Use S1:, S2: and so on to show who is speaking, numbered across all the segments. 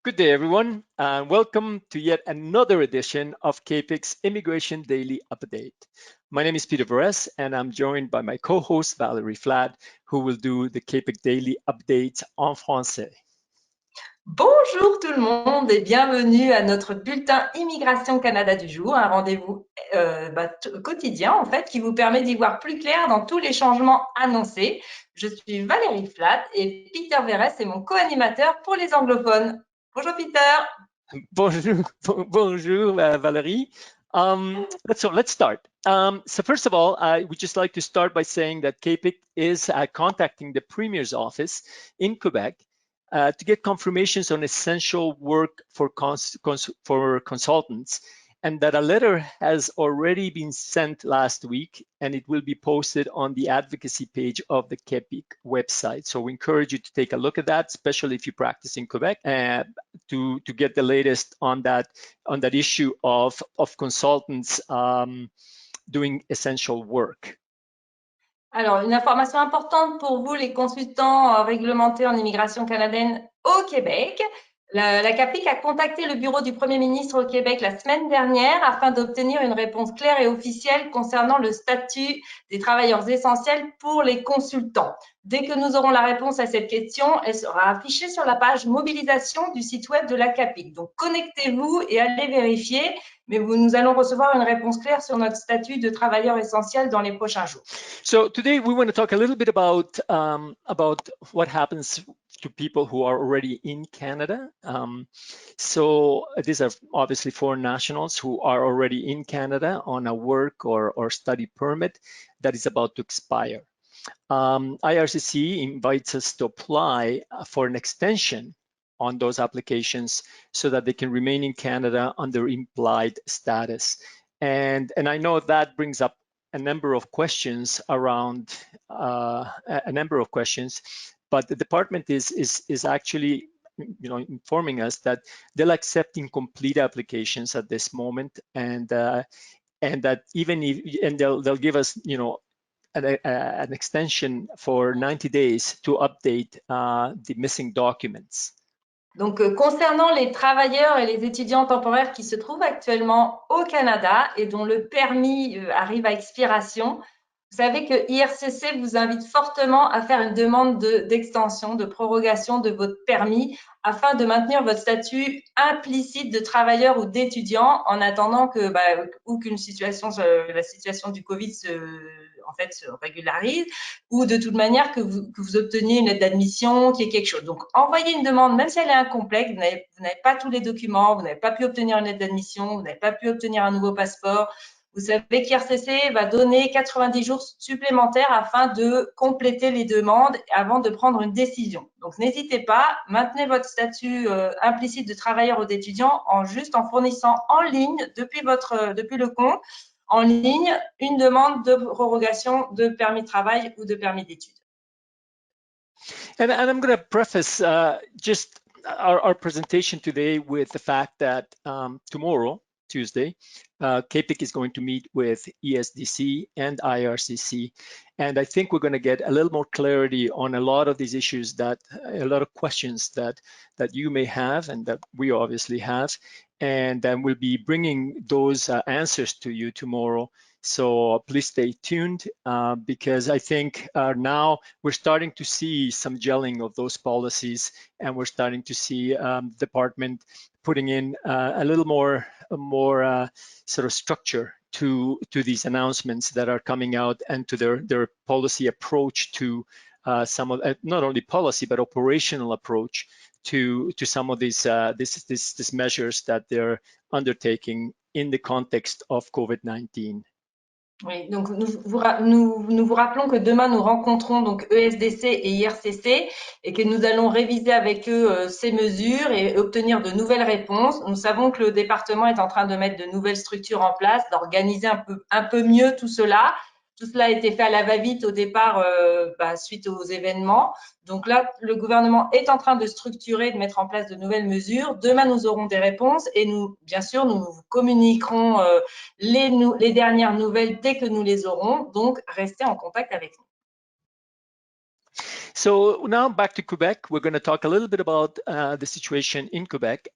S1: Good day, everyone, and welcome to yet another edition of CAPIC's Immigration Daily Update. My name is Peter Perez, and I'm joined by my co-host Valérie Flad, who will do the CAPIC Daily Update en français.
S2: Bonjour tout le monde et bienvenue à notre bulletin Immigration Canada du jour, un rendez-vous quotidien en fait qui vous permet d'y voir plus clair dans tous les changements annoncés. Je suis Valérie Flad et Peter Verres est mon co-animateur pour les anglophones. Bonjour Peter.
S1: Bonjour Valérie. Let's start. So first of all, I would just like to start by saying that CAPIC is contacting the Premier's office in Quebec to get confirmations on essential work for consultants, and that a letter has already been sent last week, and it will be posted on the advocacy page of the CAPIC website. So we encourage you to take a look at that, especially if you practice in Quebec, to get the latest on that issue of consultants doing essential work.
S2: Alors, une information importante pour vous, les consultants réglementés en immigration canadienne au Québec. La CAPIC a contacté le bureau du Premier ministre au Québec la semaine dernière afin d'obtenir une réponse claire et officielle concernant le statut des travailleurs essentiels pour les consultants. Dès que nous aurons la réponse à cette question, elle sera affichée sur la page mobilisation du site web de la CAPIC. Donc, connectez-vous et allez vérifier, mais nous allons recevoir une réponse claire sur notre statut de travailleur essentiel dans les prochains jours.
S1: So today we want to talk a little bit about what happens to people who are already in Canada. So these are obviously foreign nationals who are already in Canada on a work or study permit that is about to expire. IRCC invites us to apply for an extension on those applications so that they can remain in Canada under implied status. And I know that brings up a number of questions around but the department is actually informing us that they'll accept incomplete applications at this moment, and that even if they'll give us an extension for 90 days to update the missing documents.
S2: Donc, concernant les travailleurs et les étudiants temporaires qui se trouvent actuellement au Canada et dont le permis arrive à expiration, vous savez que IRCC vous invite fortement à faire une demande d'extension, de prorogation de votre permis afin de maintenir votre statut implicite de travailleur ou d'étudiant en attendant que la situation du Covid se régularise, ou de toute manière que vous obteniez une aide d'admission, qu'il y ait quelque chose. Donc, envoyez une demande, même si elle est incomplète, vous n'avez pas tous les documents, vous n'avez pas pu obtenir une aide d'admission, vous n'avez pas pu obtenir un nouveau passeport. Vous savez qu'IRCC va donner 90 jours supplémentaires afin de compléter les demandes avant de prendre une décision. Donc, n'hésitez pas, maintenez votre statut implicite de travailleur ou d'étudiant en fournissant en ligne, depuis le compte, en ligne, une demande de prorogation de permis de travail ou de permis d'études.
S1: And I'm going to preface just our presentation today with the fact that tomorrow, Tuesday, CAPIC is going to meet with ESDC and IRCC, and I think we're going to get a little more clarity on a lot of these issues, a lot of questions that you may have and that we obviously have, and then we'll be bringing those answers to you tomorrow. So please stay tuned because I think now we're starting to see some gelling of those policies, and we're starting to see department putting in a little more sort of structure to these announcements that are coming out, and to their policy approach to some of not only policy but operational approach to some of these measures that they're undertaking in the context of COVID-19.
S2: Oui, donc nous vous rappelons que demain nous rencontrons donc ESDC et IRCC et que nous allons réviser avec eux ces mesures et obtenir de nouvelles réponses. Nous savons que le département est en train de mettre de nouvelles structures en place, d'organiser un peu mieux tout cela. Tout cela a été fait à la va-vite au départ suite aux événements. Donc là, le gouvernement est en train de structurer, de mettre en place de nouvelles mesures. Demain, nous aurons des réponses et bien sûr, nous vous communiquerons les dernières nouvelles dès que nous les aurons. Donc, restez en contact avec nous.
S1: So now back to Quebec, we're going to talk a little bit about the situation in Quebec.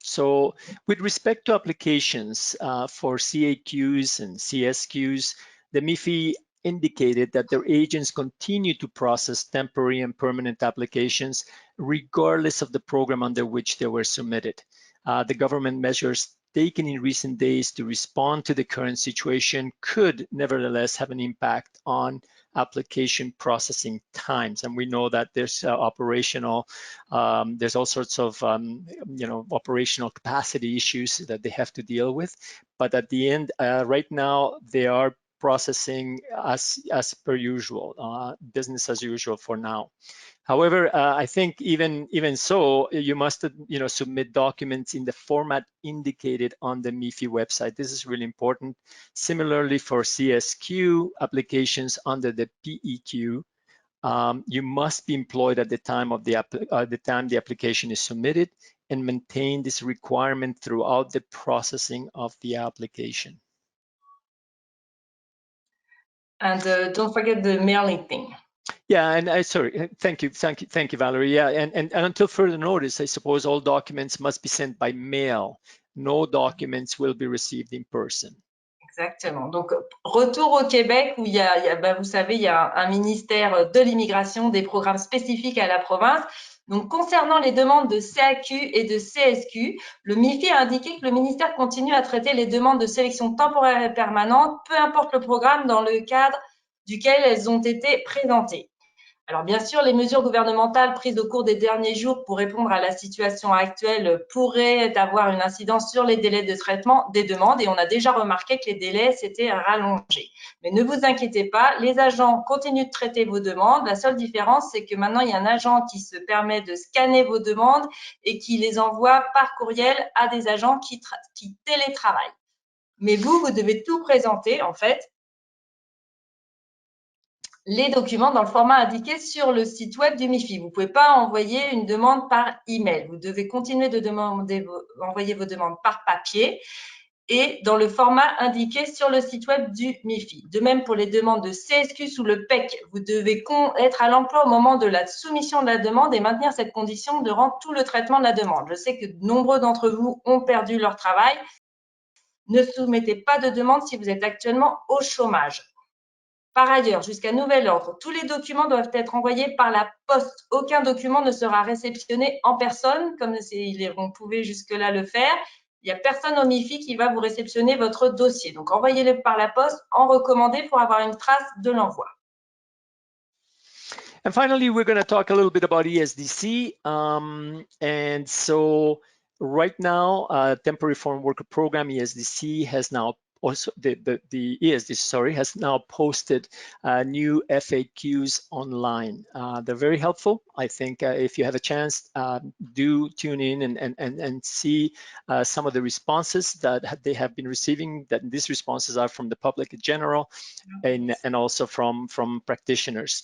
S1: So with respect to applications for CAQs and CSQs, the MIFI indicated that their agents continue to process temporary and permanent applications regardless of the program under which they were submitted. The government measures taken in recent days to respond to the current situation could nevertheless have an impact on application processing times. And we know that there's there's all sorts of operational capacity issues that they have to deal with. But at the end, right now, they are processing as per usual, business as usual for now. However, I think even so, you must submit documents in the format indicated on the MIFI website. This is really important. Similarly, for CSQ applications under the PEQ, you must be employed at the time of the application is submitted and maintain this requirement throughout the processing of the application.
S2: And don't forget the mailing thing.
S1: Yeah, and sorry, thank you, Valerie. Yeah, and until further notice, I suppose all documents must be sent by mail. No documents will be received in person.
S2: Exactement. Donc, retour au Québec où vous savez, il y a un ministère de l'immigration, des programmes spécifiques à la province. Donc, concernant les demandes de CAQ et de CSQ, le MIFI a indiqué que le ministère continue à traiter les demandes de sélection temporaire et permanente, peu importe le programme dans le cadre duquel elles ont été présentées. Alors, bien sûr, les mesures gouvernementales prises au cours des derniers jours pour répondre à la situation actuelle pourraient avoir une incidence sur les délais de traitement des demandes et on a déjà remarqué que les délais s'étaient rallongés. Mais ne vous inquiétez pas, les agents continuent de traiter vos demandes. La seule différence, c'est que maintenant, il y a un agent qui se permet de scanner vos demandes et qui les envoie par courriel à des agents qui télétravaillent. Mais vous devez tout présenter, en fait, les documents dans le format indiqué sur le site web du MIFI. Vous ne pouvez pas envoyer une demande par email. Vous devez continuer de envoyer vos demandes par papier et dans le format indiqué sur le site web du MIFI. De même pour les demandes de CSQ sous le PEC, vous devez être à l'emploi au moment de la soumission de la demande et maintenir cette condition durant tout le traitement de la demande. Je sais que nombreux d'entre vous ont perdu leur travail. Ne soumettez pas de demande si vous êtes actuellement au chômage. Par ailleurs, jusqu'à nouvel ordre, tous les documents doivent être envoyés par la poste. Aucun document ne sera réceptionné en personne, comme on pouvait jusque-là le faire. Il n'y a personne au MIFI qui va vous réceptionner votre dossier. Donc, envoyez-le par la poste en recommandé pour avoir une trace de l'envoi.
S1: And finally, we're going to talk a little bit about ESDC. And so right now, Temporary Foreign Worker Program, ESDC, has now also the ESDC, has now posted new FAQs online. They're very helpful. I think if you have a chance, do tune in and see some of the responses that they have been receiving. That these responses are from the public in general and also from practitioners.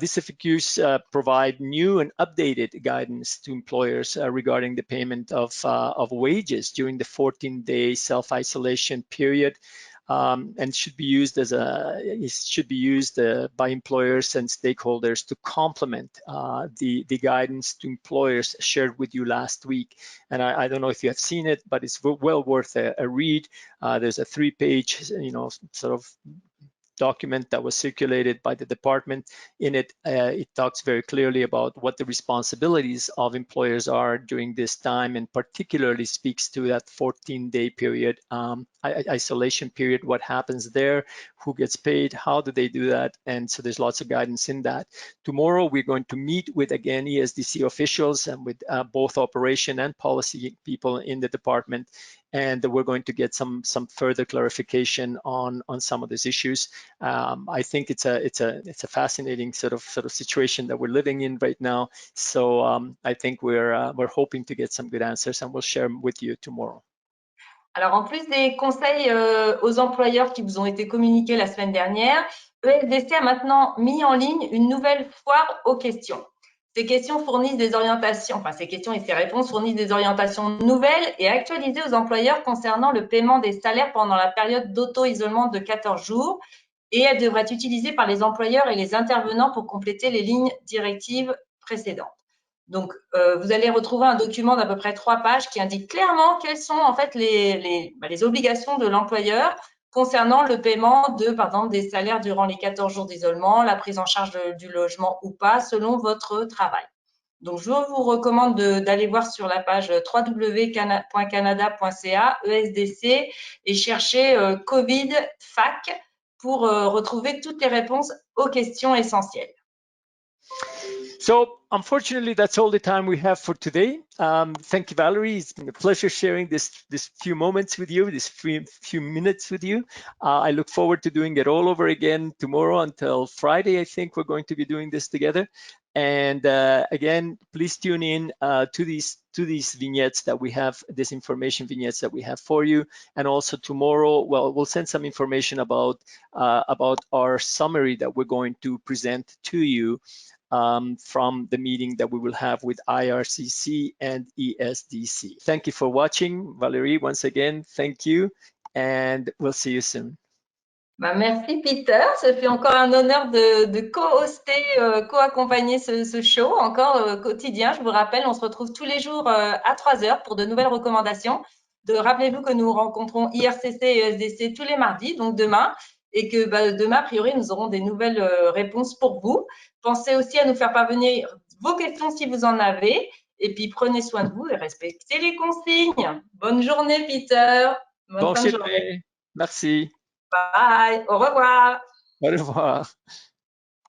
S1: These FAQs provide new and updated guidance to employers regarding the payment of wages during the 14-day self-isolation period, and should be used by employers and stakeholders to complement the guidance to employers shared with you last week. And I don't know if you have seen it, but it's well worth a read. There's a 3-page, sort of document that was circulated by the department. In it, it talks very clearly about what the responsibilities of employers are during this time, and particularly speaks to that 14-day period, isolation period, what happens there, who gets paid, how do they do that, and so there's lots of guidance in that. Tomorrow, we're going to meet with, again, ESDC officials and with both operation and policy people in the department, and we're going to get some further clarification on some of these issues. I think it's a fascinating sort of situation that we're living in right now. So I think we're hoping to get some good answers, and we'll share them with you tomorrow.
S2: Alors, en plus des conseils aux employeurs qui vous ont été communiqués la semaine dernière, ESDC a maintenant mis en ligne une nouvelle foire aux questions. Ces questions fournissent des orientations, enfin ces questions et ces réponses fournissent des orientations nouvelles et actualisées aux employeurs concernant le paiement des salaires pendant la période d'auto-isolement de 14 jours. et elle devrait être utilisée par les employeurs et les intervenants pour compléter les lignes directives précédentes. Donc, vous allez retrouver un document d'à peu près 3 pages qui indique clairement quelles sont en fait les obligations de l'employeur concernant le paiement de, par exemple, des salaires durant les 14 jours d'isolement, la prise en charge du logement ou pas, selon votre travail. Donc, je vous recommande d'aller voir sur la page www.canada.ca, ESDC, et chercher Covid FAQ pour retrouver toutes les réponses aux questions essentielles.
S1: So unfortunately, that's all the time we have for today. Thank you, Valerie. It's been a pleasure sharing this few moments with you, this few minutes with you. I look forward to doing it all over again tomorrow until Friday. I think we're going to be doing this together. And again, please tune in to these vignettes that we have, this information vignettes that we have for you. And also tomorrow, well, we'll send some information about our summary that we're going to present to you from the meeting that we will have with IRCC and ESDC. Thank you for watching. Valérie, once again, thank you, and we'll see you soon.
S2: Merci Peter, ça fait encore un honneur de co-hoster, co-accompagner ce show, encore quotidien. Je vous rappelle, on se retrouve tous les jours à 3 heures pour de nouvelles recommandations. Rappelez-vous que nous rencontrons IRCC et ESDC tous les mardis, donc demain, et que demain, a priori, nous aurons des nouvelles réponses pour vous. Pensez aussi à nous faire parvenir vos questions si vous en avez, et puis prenez soin de vous et respectez les consignes. Bonne journée Peter.
S1: Bonne journée. Merci.
S2: Bye. Au revoir.
S1: Au revoir.